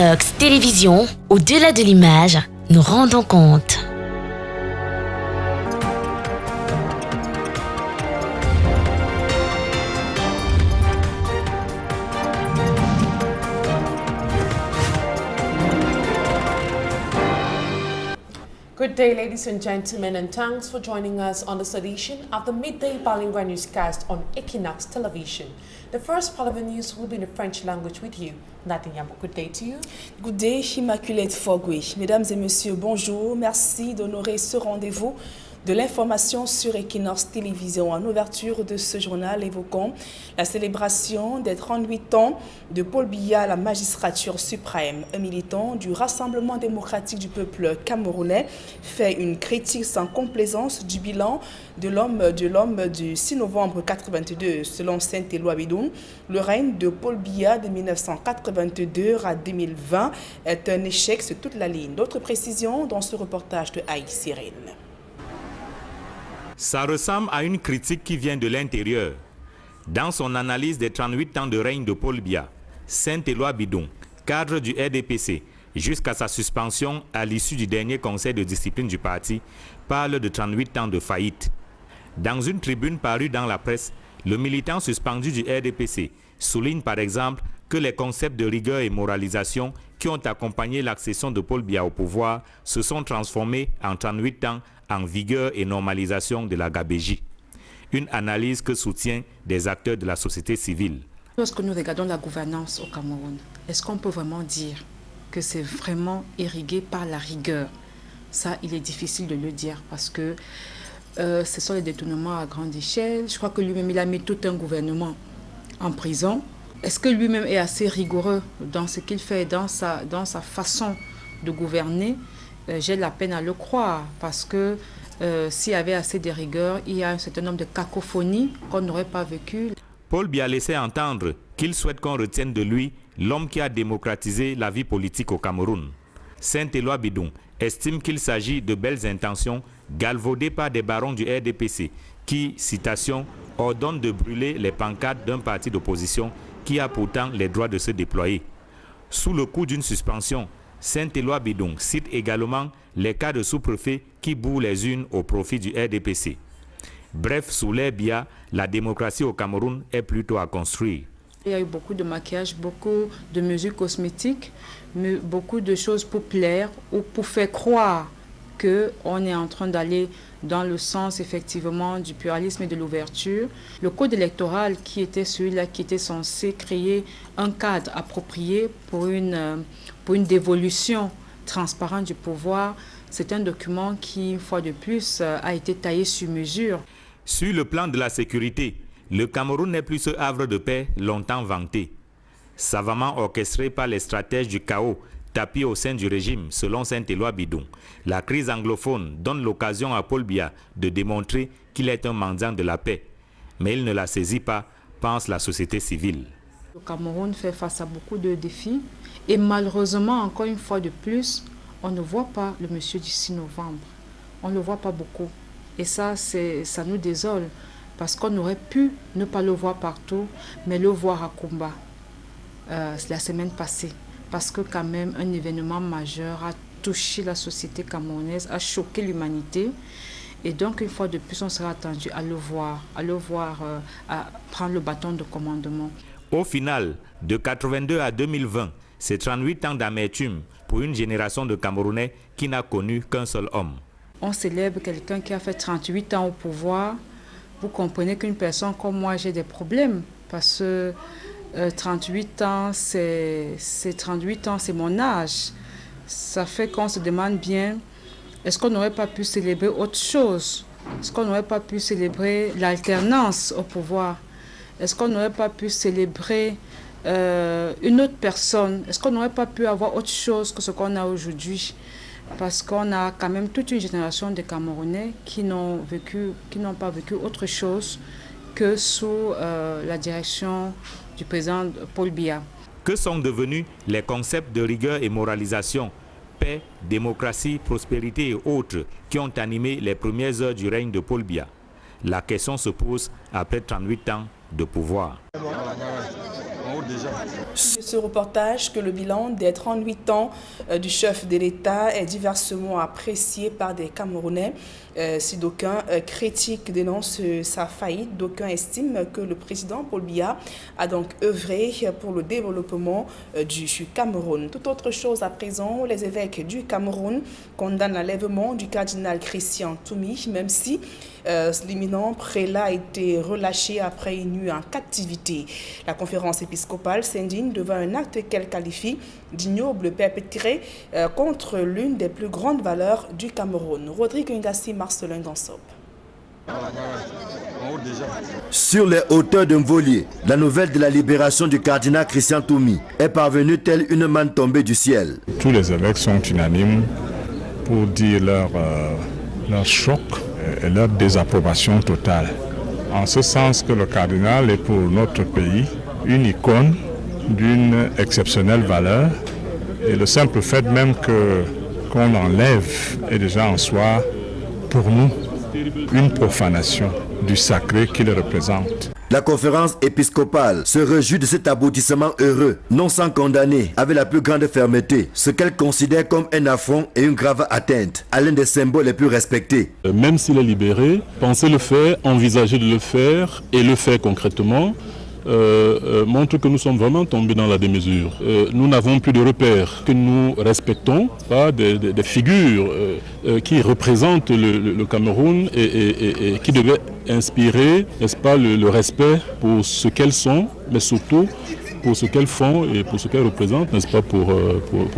Equinox Télévision, au-delà de l'image, nous rendons compte. Good day, ladies and gentlemen, and thanks for joining us on this edition of the Midday Bilingual Newscast on Equinox Television. The first part of the news will be in the French language with you. Nadine Yambo, good day to you. Good day, Immaculate Fogui. Mesdames et messieurs, bonjour. Merci d'honorer ce rendez-vous de l'information sur Equinox Télévision. En ouverture de ce journal, évoquons la célébration des 38 ans de Paul Biya à la magistrature suprême. Un militant du Rassemblement démocratique du peuple camerounais fait une critique sans complaisance du bilan de l'homme du 6 novembre 1982. Selon Saint-Éloi Bidoun, le règne de Paul Biya de 1982 à 2020 est un échec sur toute la ligne. D'autres précisions dans ce reportage de Aïe Cyril. Ça ressemble à une critique qui vient de l'intérieur. Dans son analyse des 38 ans de règne de Paul Biya, Saint-Éloi Bidoun, cadre du RDPC, jusqu'à sa suspension à l'issue du dernier conseil de discipline du parti, parle de 38 ans de faillite. Dans une tribune parue dans la presse, le militant suspendu du RDPC souligne par exemple que les concepts de rigueur et moralisation qui ont accompagné l'accession de Paul Biya au pouvoir se sont transformés en 38 ans en vigueur et normalisation de la gabégie. Une analyse que soutient des acteurs de la société civile. Lorsque nous regardons la gouvernance au Cameroun, est-ce qu'on peut vraiment dire que c'est vraiment irrigué par la rigueur? Ça, il est difficile de le dire parce que ce sont les détournements à grande échelle. Je crois que lui-même, il a mis tout un gouvernement en prison. Est-ce que lui-même est assez rigoureux dans ce qu'il fait, dans sa façon de gouverner? J'ai la peine à le croire parce que s'il y avait assez de rigueur, il y a un certain nombre de cacophonies qu'on n'aurait pas vécues. Paul Biya laissait entendre qu'il souhaite qu'on retienne de lui l'homme qui a démocratisé la vie politique au Cameroun. Saint-Éloi Bidoun estime qu'il s'agit de belles intentions galvaudées par des barons du RDPC qui, citation, ordonnent de brûler les pancartes d'un parti d'opposition qui a pourtant les droits de se déployer. Sous le coup d'une suspension, Saint-Éloi Bidoun cite également les cas de sous-préfets qui bourrent les unes au profit du RDPC. Bref, sous l'ère Biya, la démocratie au Cameroun est plutôt à construire. Il y a eu beaucoup de maquillage, beaucoup de mesures cosmétiques, mais beaucoup de choses pour plaire ou pour faire croire qu'on est en train d'aller dans le sens effectivement du pluralisme et de l'ouverture. Le code électoral qui était celui-là qui était censé créer un cadre approprié pour une dévolution transparente du pouvoir, c'est un document qui, une fois de plus, a été taillé sur mesure. Sur le plan de la sécurité, le Cameroun n'est plus ce havre de paix longtemps vanté. Savamment orchestré par les stratèges du chaos tapis au sein du régime, selon Saint-Éloi Bidoun, la crise anglophone donne l'occasion à Paul Biya de démontrer qu'il est un mendiant de la paix. Mais il ne la saisit pas, pense la société civile. Le Cameroun fait face à beaucoup de défis et malheureusement, encore une fois de plus, on ne voit pas le monsieur du 6 novembre. On ne le voit pas beaucoup. Et ça nous désole parce qu'on aurait pu ne pas le voir partout, mais le voir à Kumba la semaine passée. Parce que quand même, un événement majeur a touché la société camerounaise, a choqué l'humanité. Et donc, une fois de plus, on sera attendu à le voir, à prendre le bâton de commandement. Au final, de 82 à 2020, c'est 38 ans d'amertume pour une génération de Camerounais qui n'a connu qu'un seul homme. On célèbre quelqu'un qui a fait 38 ans au pouvoir. Vous comprenez qu'une personne comme moi, j'ai des problèmes parce que 38 ans, c'est 38 ans, c'est mon âge. Ça fait qu'on se demande bien, est-ce qu'on n'aurait pas pu célébrer autre chose? Est-ce qu'on n'aurait pas pu célébrer l'alternance au pouvoir? Est-ce qu'on n'aurait pas pu célébrer une autre personne? Est-ce qu'on n'aurait pas pu avoir autre chose que ce qu'on a aujourd'hui? Parce qu'on a quand même toute une génération de Camerounais qui n'ont pas vécu autre chose que sous la direction du président Paul Biya. Que sont devenus les concepts de rigueur et moralisation, paix, démocratie, prospérité et autres qui ont animé les premières heures du règne de Paul Biya? La question se pose après 38 ans de pouvoir. Je ce reportage que le bilan des 38 ans du chef de l'État est diversement apprécié par des Camerounais. Si d'aucuns critiques dénoncent sa faillite, d'aucuns estiment que le président Paul Biya a donc œuvré pour le développement du Cameroun. Tout autre chose à présent, les évêques du Cameroun condamnent l'enlèvement du cardinal Christian Toumi, même si l'imminent prélat a été relâché après une nuit en captivité. La conférence épiscopale s'indigne devant un acte qu'elle qualifie d'ignoble perpétré contre l'une des plus grandes valeurs du Cameroun. Rodrigue Ngassi, Marcelin Gansop. Sur les hauteurs d'un volier, la nouvelle de la libération du cardinal Christian Toumi est parvenue telle une manne tombée du ciel. Tous les évêques sont unanimes pour dire leur choc et leur désapprobation totale. En ce sens que le cardinal est pour notre pays une icône d'une exceptionnelle valeur et le simple fait même qu'on l'enlève est déjà en soi pour nous une profanation du sacré qu'il représente. La conférence épiscopale se réjouit de cet aboutissement heureux, non sans condamner avec la plus grande fermeté ce qu'elle considère comme un affront et une grave atteinte à l'un des symboles les plus respectés. Même s'il est libéré, penser le faire, envisager de le faire et le faire concrètement montre que nous sommes vraiment tombés dans la démesure. Nous n'avons plus de repères que nous respectons, pas des figures qui représentent le Cameroun et qui devaient inspirer, n'est-ce pas, le respect pour ce qu'elles sont, mais surtout pour ce qu'elles font et pour ce qu'elles représentent, n'est-ce pas, pour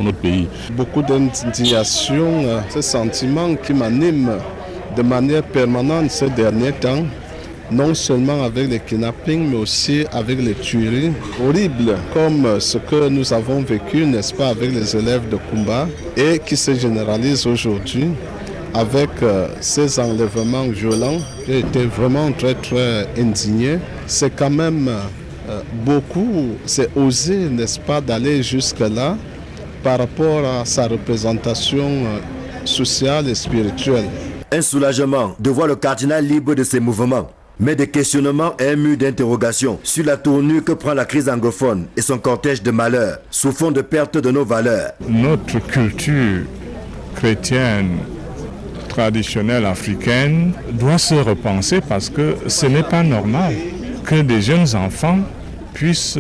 notre pays. Beaucoup d'indignation, ce sentiment qui m'anime de manière permanente ces derniers temps, non seulement avec les kidnappings, mais aussi avec les tueries horribles, comme ce que nous avons vécu, n'est-ce pas, avec les élèves de Kumba, et qui se généralise aujourd'hui avec ces enlèvements violents. J'ai été vraiment très indigné. C'est quand même beaucoup, c'est osé, n'est-ce pas, d'aller jusque-là par rapport à sa représentation sociale et spirituelle. Un soulagement de voir le cardinal libre de ses mouvements, mais des questionnements et un mur d'interrogation sur la tournure que prend la crise anglophone et son cortège de malheurs, sous fond de perte de nos valeurs. Notre culture chrétienne traditionnelle africaine doit se repenser parce que ce n'est pas normal que des jeunes enfants puissent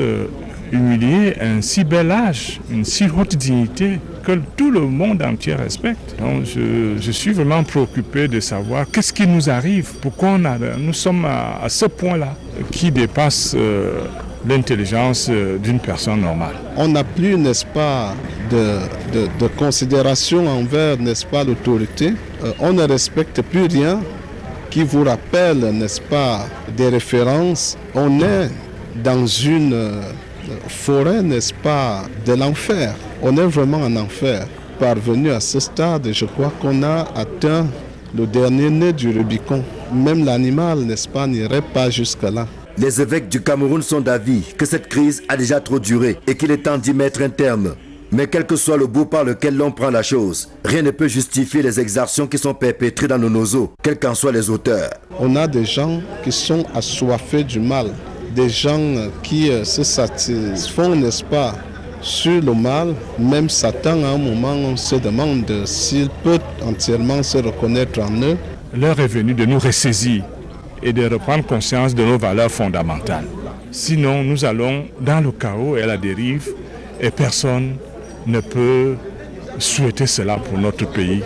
humilier un si bel âge, une si haute dignité que tout le monde entier respecte. Donc je suis vraiment préoccupé de savoir qu'est-ce qui nous arrive, pourquoi nous sommes à ce point-là qui dépasse l'intelligence d'une personne normale. On n'a plus, n'est-ce pas, de considération envers, n'est-ce pas, l'autorité. On ne respecte plus rien qui vous rappelle, n'est-ce pas, des références. On est dans une forêt, n'est-ce pas, de l'enfer. On est vraiment en enfer. Parvenu à ce stade, je crois qu'on a atteint le dernier nez du Rubicon. Même l'animal, n'est-ce pas, n'irait pas jusque-là. Les évêques du Cameroun sont d'avis que cette crise a déjà trop duré et qu'il est temps d'y mettre un terme. Mais quel que soit le bout par lequel l'on prend la chose, rien ne peut justifier les exactions qui sont perpétrées dans nos noseaux, quels qu'en soient les auteurs. On a des gens qui sont assoiffés du mal, des gens qui se satisfont, n'est-ce pas, sur le mal. Même Satan, à un moment, on se demande s'il peut entièrement se reconnaître en eux. L'heure est venue de nous ressaisir et de reprendre conscience de nos valeurs fondamentales. Sinon, nous allons dans le chaos et à la dérive et personne ne peut souhaiter cela pour notre pays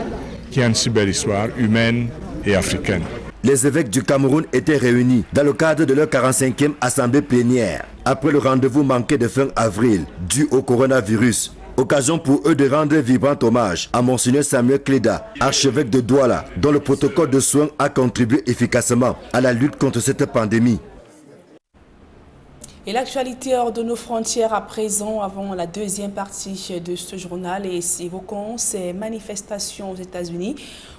qui a une si belle histoire humaine et africaine. Les évêques du Cameroun étaient réunis dans le cadre de leur 45e assemblée plénière après le rendez-vous manqué de fin avril dû au coronavirus. Occasion pour eux de rendre un vibrant hommage à Monseigneur Samuel Cléda, archevêque de Douala, dont le protocole de soins a contribué efficacement à la lutte contre cette pandémie. Et l'actualité hors de nos frontières à présent, avant la deuxième partie de ce journal, et évoquons ces manifestations aux États-Unis.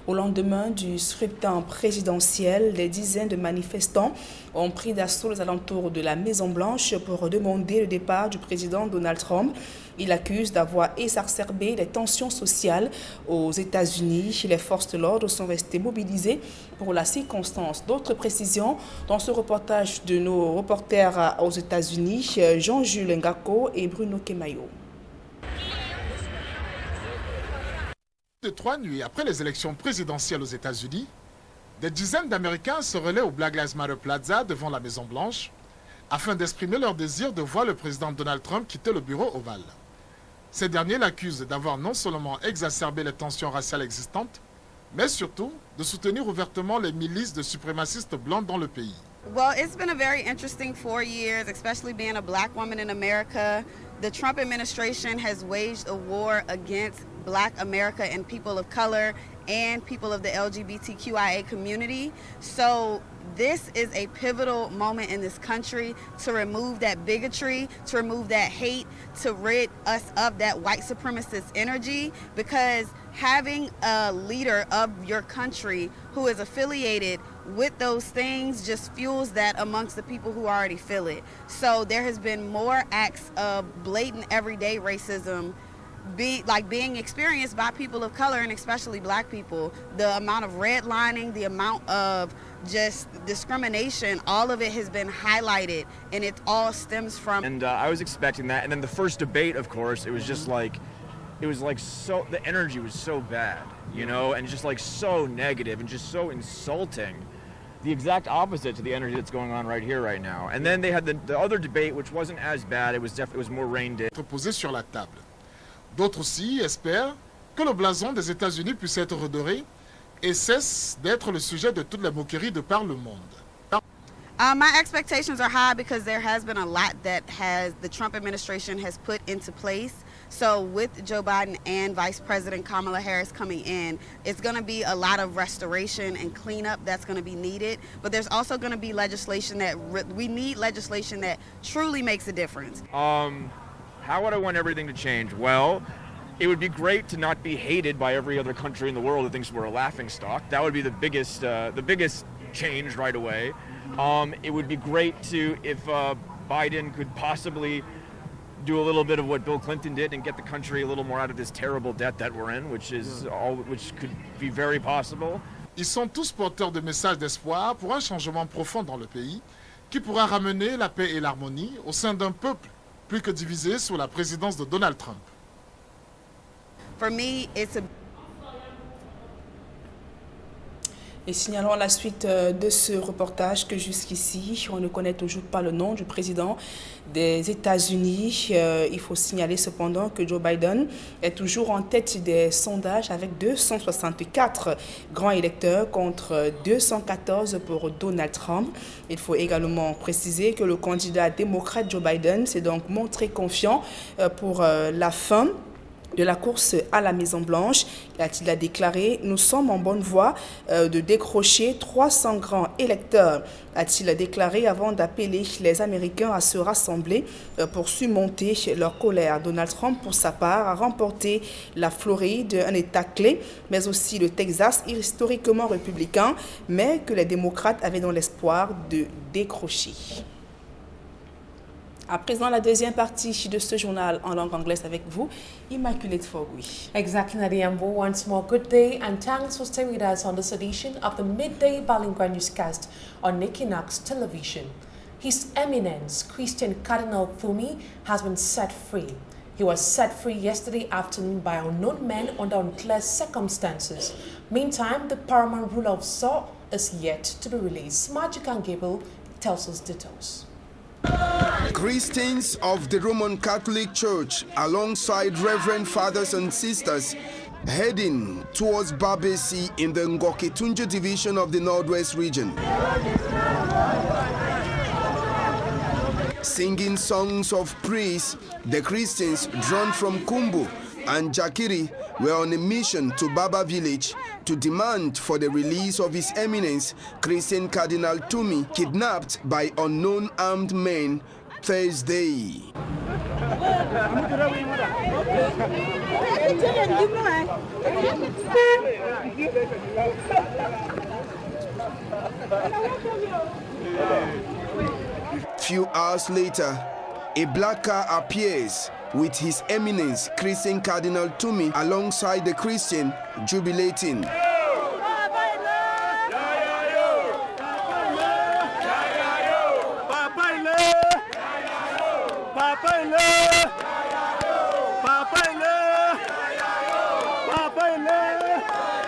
Au lendemain du scrutin présidentiel, des dizaines de manifestants ont pris d'assaut les alentours de la Maison-Blanche pour demander le départ du président Donald Trump. Il accuse d'avoir exacerbé les tensions sociales aux États-Unis. Les forces de l'ordre sont restées mobilisées pour la circonstance. D'autres précisions dans ce reportage de nos reporters aux États-Unis, Jean-Jules Ngako et Bruno Kemayo. De 3 nuits après les élections présidentielles aux États-Unis, des dizaines d'Américains se relaient au Black Lives Matter Plaza devant la Maison-Blanche afin d'exprimer leur désir de voir le président Donald Trump quitter le bureau ovale. Ces derniers l'accusent d'avoir non seulement exacerbé les tensions raciales existantes, mais surtout de soutenir ouvertement les milices de suprémacistes blancs dans le pays. Well, it's been a very interesting 4 years, especially being a black woman in America. The Trump administration has waged a war against Black America and people of color and people of the LGBTQIA community. So this is a pivotal moment in this country to remove that bigotry, to remove that hate, to rid us of that white supremacist energy, because having a leader of your country who is affiliated with those things just fuels that amongst the people who already feel it. So there has been more acts of blatant everyday racism being experienced by people of color and especially black people. The amount of redlining, the amount of just discrimination, all of it has been highlighted, and it all stems from. And I was expecting that, and then the first debate, of course, it was so, the energy was so bad, you know, and just like so negative and just so insulting. The exact opposite to the energy that's going on right here, right now. And then they had the other debate, which wasn't as bad. It was more reined in. Posé sur la table. D'autres aussi espèrent que le blason des États-Unis puisse être redoré et cesse d'être le sujet de toutes les moqueries de par le monde. My expectations are high because there has been a lot that the Trump administration has put into place. So with Joe Biden and Vice President Kamala Harris coming in, it's going to be a lot of restoration and cleanup that's going to be needed. But there's also going to be legislation we need legislation that truly makes a difference. How would I want everything to change? Well, it would be great to not be hated by every other country in the world that thinks we're a laughingstock. That would be the biggest change right away. It would be great if Biden could possibly do a little bit of what Bill Clinton did and get the country a little more out of this terrible debt that we're in, which could be very possible. Ils sont tous porteurs de messages d'espoir pour un changement profond dans le pays qui pourra ramener la paix et l'harmonie au sein d'un peuple plus que divisé sous la présidence de Donald Trump. For me, it's a Et signalons la suite de ce reportage que jusqu'ici, on ne connaît toujours pas le nom du président des États-Unis. Il faut signaler cependant que Joe Biden est toujours en tête des sondages avec 264 grands électeurs contre 214 pour Donald Trump. Il faut également préciser que le candidat démocrate Joe Biden s'est donc montré confiant pour la fin de la course à la Maison-Blanche. Il a déclaré « Nous sommes en bonne voie de décrocher 300 grands électeurs », a-t-il déclaré avant d'appeler les Américains à se rassembler pour surmonter leur colère. Donald Trump, pour sa part, a remporté la Floride, un État clé, mais aussi le Texas, historiquement républicain, mais que les démocrates avaient dans l'espoir de décrocher. À présent, la deuxième partie de ce journal en langue anglaise avec vous, Immaculate Fogui. Exactly, Nadiambo. Once more, good day and thanks for staying with us on this edition of the Midday Bilingual Newscast on Equinox Television. His Eminence, Christian Cardinal Thumi, has been set free. He was set free yesterday afternoon by unknown men under unclear circumstances. Meantime, the paramount ruler of Seoul is yet to be released. Magic and Gable tells us details. Christians of the Roman Catholic Church, alongside Reverend Fathers and Sisters, heading towards Babesi in the Ngoketunjo division of the Northwest region. Singing songs of praise, the Christians drawn from Kumbu and Jakiri were on a mission to Baba village to demand for the release of His Eminence, Christian Cardinal Thumi, kidnapped by unknown armed men Thursday. Few hours later, a black car appears with His Eminence Christian Cardinal Tumi alongside the Christian jubilating.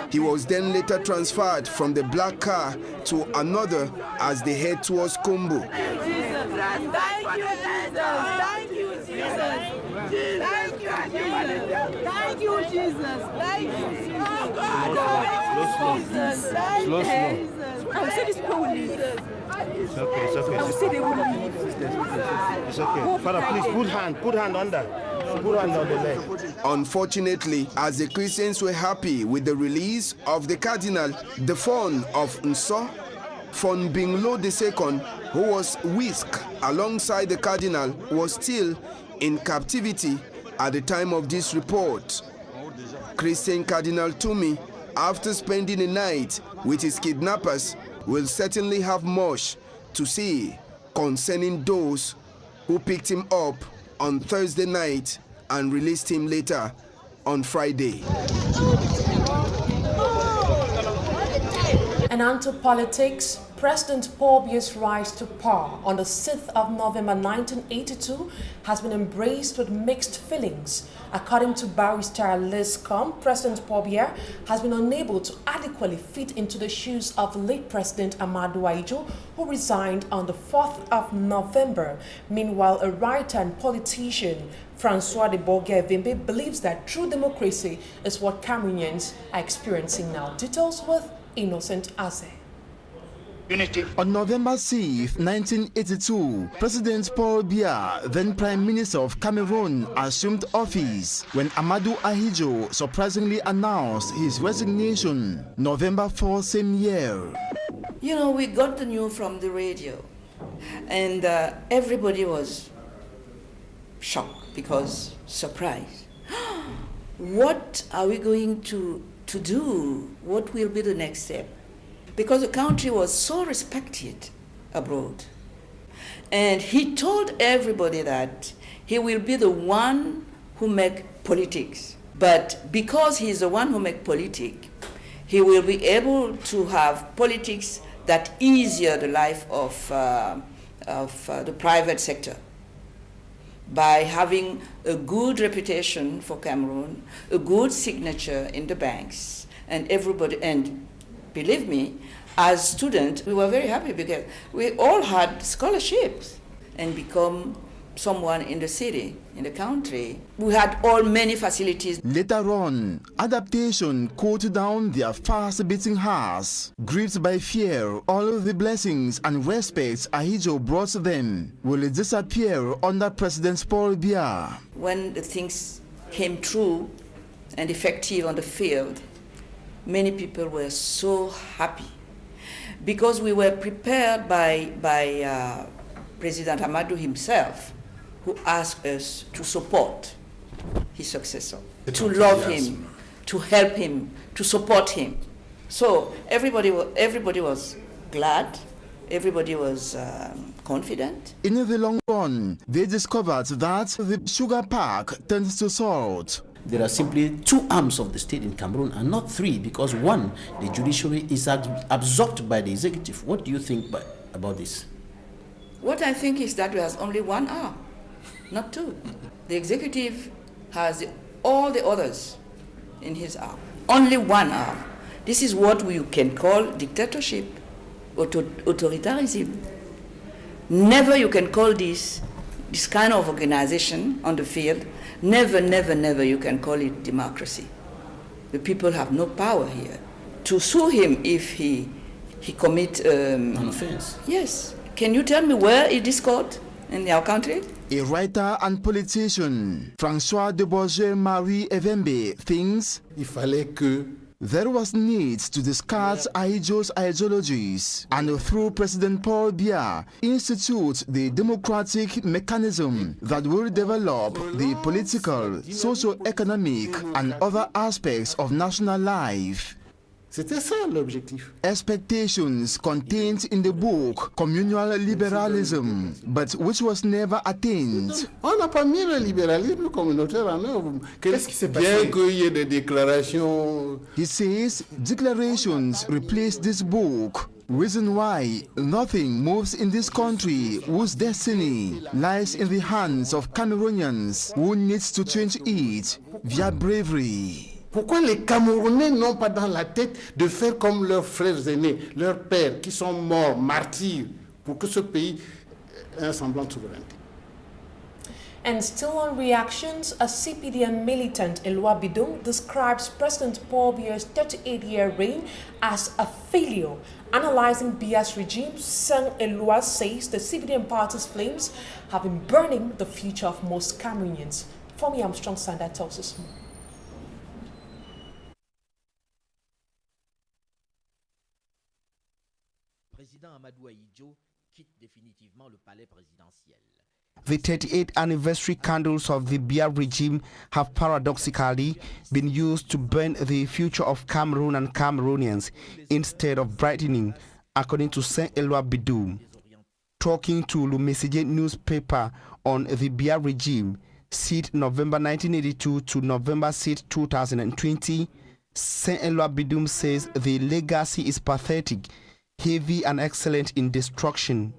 He was then later transferred from the black car to another as they head towards Kumbu. Thank you, Jesus. Thank you, Jesus. Thank you, Jesus. Thank you, Jesus. Thank you. Oh, God. Jesus. Thank you, Jesus. I will say this people will leave. It's okay, it's okay. I will say they will leave. It's okay. Father, please put hand under. Put hand on the leg. Unfortunately, as the Christians were happy with the release of the Cardinal, the phone of Nso Fon Binglo II, who was whisked alongside the Cardinal, was still in captivity at the time of this report. Christian Cardinal Tumi, after spending a night with his kidnappers, will certainly have much to say concerning those who picked him up on Thursday night and released him later on Friday. And on to politics, President Paul Biya's rise to power on the 6th of November 1982 has been embraced with mixed feelings. According to barrister Liz Com, President Paul Biya has been unable to adequately fit into the shoes of late President Amadou Ahidjo, who resigned on the 4th of November. Meanwhile, a writer and politician, Francois de Bourguet-Vimbe, believes that true democracy is what Cameroonians are experiencing now. Details with Innocent Aze. On November 6, 1982, President Paul Biya, then Prime Minister of Cameroon, assumed office when Amadou Ahidjo surprisingly announced his resignation November 4 same year. You know, we got the news from the radio, and everybody was shocked because surprised. What are we going to do? What will be the next step? Because the country was so respected abroad. And he told everybody that he will be the one who make politics. But because he's the one who make politics, he will be able to have politics that easier the life of the private sector by having a good reputation for Cameroon, a good signature in the banks, and everybody, and believe me, as students, we were very happy because we all had scholarships and become someone in the city, in the country. We had all many facilities. Later on, adaptation cooled down their fast-beating hearts. Gripped by fear, all of the blessings and respects Ahidjo brought them will disappear under President Paul Biya. When the things came true and effective on the field, many people were so happy because we were prepared by President Amadou himself, who asked us to support his successor, to love him, to help him, to support him. So everybody was glad, everybody was confident. In the long run, they discovered that the sugar pack turns to salt. There are simply two arms of the state in Cameroon and not three, because one, the judiciary, is absorbed by the executive. What do you think about this? What I think is that there's only one arm, not two. The executive has all the others in his arm. Only one arm. This is what we can call dictatorship, authoritarianism. Never you can call this kind of organization on the field. Never, never, never you can call it democracy. The people have no power here to sue him if he commit an offense. Yes. Can you tell me where it is called in our country? A writer and politician, Francois de Bourguet-Marie Evembe, thinks there was need to discard Ahidjo's ideologies and through President Paul Biya institute the democratic mechanism that will develop the political, socio-economic and other aspects of national life. C'était ça l'objectif. Expectations contained in the book Communal Liberalism, but which was never attained. On n'a pas mis le libéralisme communautaire en œuvre. Qu'est-ce qui s'est passé? Bien qu'il y ait des déclarations. He says declarations replace this book. Reason why nothing moves in this country whose destiny lies in the hands of Cameroonians who needs to change it via bravery. Pourquoi les Camerounais n'ont pas dans la tête de faire comme leurs frères aînés, leurs pères qui sont morts, martyrs, pour que ce pays ait un semblant de souveraineté? And still on reactions, a CPDM militant, Eloi Bidum, describes President Paul Biya's 38-year reign as a failure. Analyzing Biya's regime, Saint Eloi says the CPDM party's flames have been burning the future of most Cameroonians. Fomi Armstrong Sanda tells us more. Président Amadou Ahidjo quitte définitivement le palais présidentiel. The 38th anniversary candles of the Biya regime have paradoxically been used to burn the future of Cameroon and Cameroonians instead of brightening, according to Saint Eloi Bidum. Talking to Le Messager newspaper on the Biya regime, seat November 1982 to November 6, 2020, Saint Eloi Bidum says the legacy is pathetic, heavy and excellent in destruction.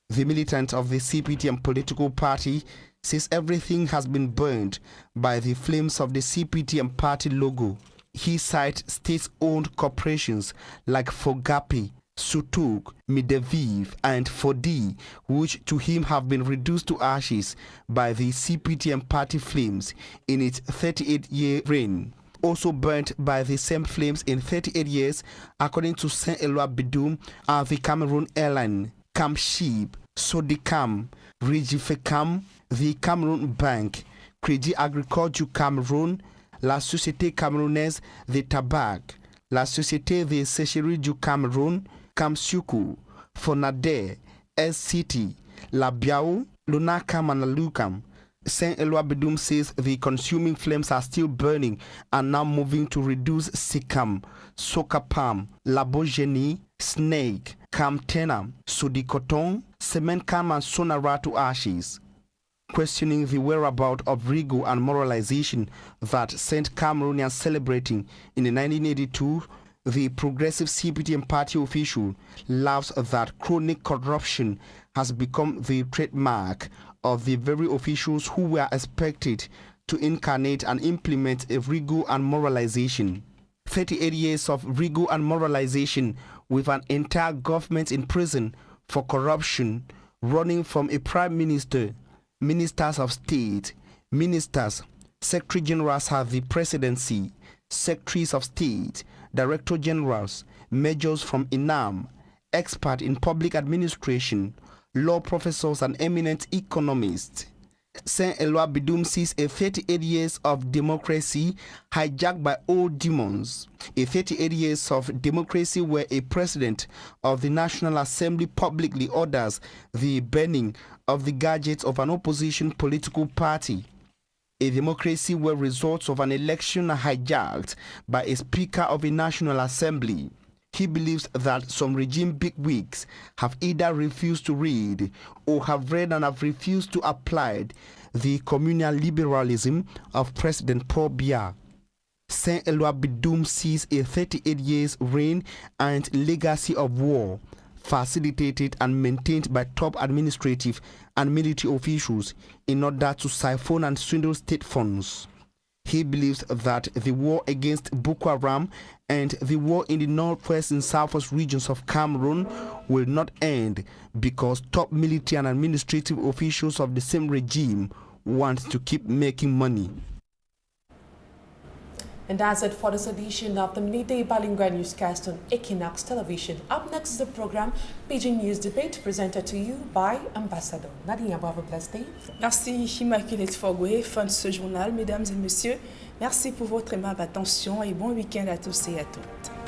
The militant of the CPDM political party says everything has been burned by the flames of the CPDM party logo. He cites state-owned corporations like Fogapi, Sutuk, Mideviv, and Fodi, which to him have been reduced to ashes by the CPDM party flames in its 38-year reign. Also burnt by the same flames in 38 years, according to Saint Eloi Bidum, are the Cameroon Airline, Camship, Sodicam, Regifecam, the Cameroon Bank, Crédit Agricole du Cameroun, la Société Camerounaise de Tabac, la Société de Sécherie du Cameroun, Camsuku, Fonader, SCT, La Biao, Lunacam and Lucam. Saint Eloi Bidum says the consuming flames are still burning and now moving to reduce Sikam, Sokapam, Labogeni, Snake, Camtena, Sudikoton, Semencam and Sonara to ashes. Questioning the whereabouts of rigor and moralization that sent Cameroonians celebrating in 1982, the progressive CPDM party official laughs that chronic corruption has become the trademark of the very officials who were expected to incarnate and implement a rigor and moralization. 38 years of rigor and moralization with an entire government in prison for corruption, running from a prime minister, ministers of state, ministers, secretary generals have the presidency, secretaries of state, director generals, majors from INAM, expert in public administration, law professors and eminent economists. Saint Eloi Bidum sees a 38 years of democracy hijacked by old demons. A 38 years of democracy where a president of the National Assembly publicly orders the burning of the gadgets of an opposition political party. A democracy where results of an election are hijacked by a speaker of a National Assembly. He believes that some regime bigwigs have either refused to read or have read and have refused to apply the communal liberalism of President Paul Biya. Saint Eloi Bidum sees a 38 years reign and legacy of war, facilitated and maintained by top administrative and military officials in order to siphon and swindle state funds. He believes that the war against Boko Haram and the war in the northwest and southwest regions of Cameroon will not end because top military and administrative officials of the same regime want to keep making money. And that's it for this edition of the Midday Bilingual Newscast on Equinox Television. Up next is the program Pidgin News Debate presented to you by Ambassador. Nadia, have a blessed day. Merci Immaculée Fogoué, fin de ce journal. Mesdames et messieurs, merci pour votre aimable attention et bon week-end à tous et à toutes.